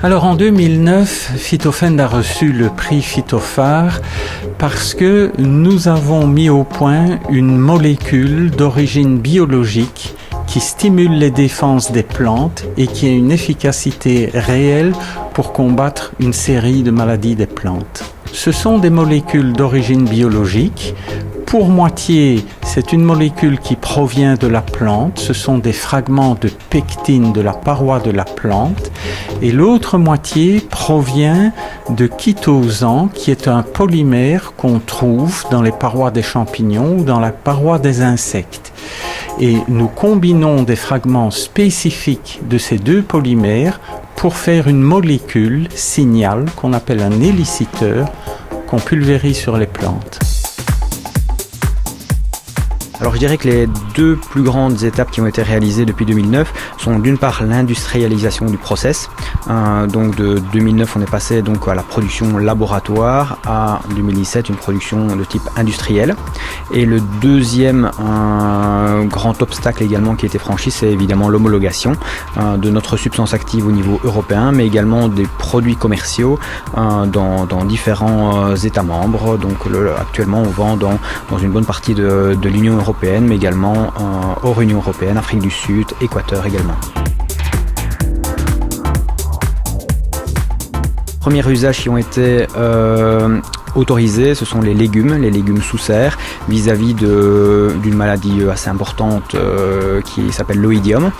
Alors en 2009, Phytofend a reçu le prix Phytophare parce que nous avons mis au point une molécule d'origine biologique qui stimule les défenses des plantes et qui a une efficacité réelle pour combattre une série de maladies des plantes. Ce sont des molécules d'origine biologique. Pour moitié, c'est une molécule qui provient de la plante, ce sont des fragments de pectine de la paroi de la plante, et l'autre moitié provient de chitosan, qui est un polymère qu'on trouve dans les parois des champignons ou dans la paroi des insectes. Et nous combinons des fragments spécifiques de ces deux polymères pour faire une molécule signal qu'on appelle un éliciteur qu'on pulvérise sur les plantes. Alors je dirais que les deux plus grandes étapes qui ont été réalisées depuis 2009 sont d'une part l'industrialisation du process. Donc de 2009 on est passé donc à la production laboratoire, à 2017 une production de type industriel. Et le deuxième grand obstacle également qui a été franchi, c'est évidemment l'homologation de notre substance active au niveau européen, mais également des produits commerciaux dans différents États membres. Donc actuellement on vend dans une bonne partie de l'Union européenne, mais également hors Union européenne, Afrique du Sud, Équateur également. Premiers usages qui ont été autorisés, ce sont les légumes sous serre, vis-à-vis d'une maladie assez importante qui s'appelle l'oïdium.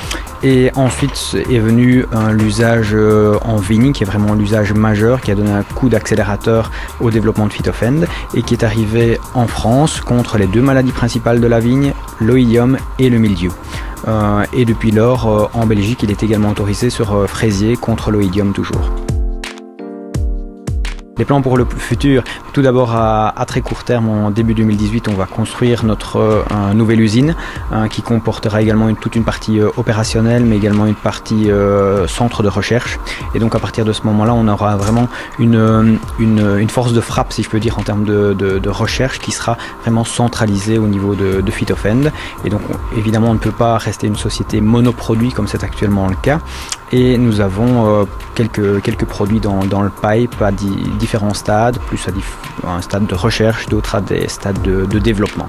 Et ensuite est venu l'usage en vigne, qui est vraiment l'usage majeur, qui a donné un coup d'accélérateur au développement de Phytofend et qui est arrivé en France contre les deux maladies principales de la vigne, l'oïdium et le mildiou. Et depuis lors, en Belgique, il est également autorisé sur fraisier contre l'oïdium toujours. Les plans pour le futur, tout d'abord à très court terme, en début 2018, on va construire notre nouvelle usine qui comportera également toute une partie opérationnelle, mais également une partie centre de recherche. Et donc à partir de ce moment-là, on aura vraiment une force de frappe, si je peux dire, en termes de recherche qui sera vraiment centralisée au niveau de Phytofend. Et donc évidemment, on ne peut pas rester une société monoproduit comme c'est actuellement le cas. Et nous avons quelques produits dans le pipe à différents stades, plus à un stade de recherche, d'autres à des stades de développement.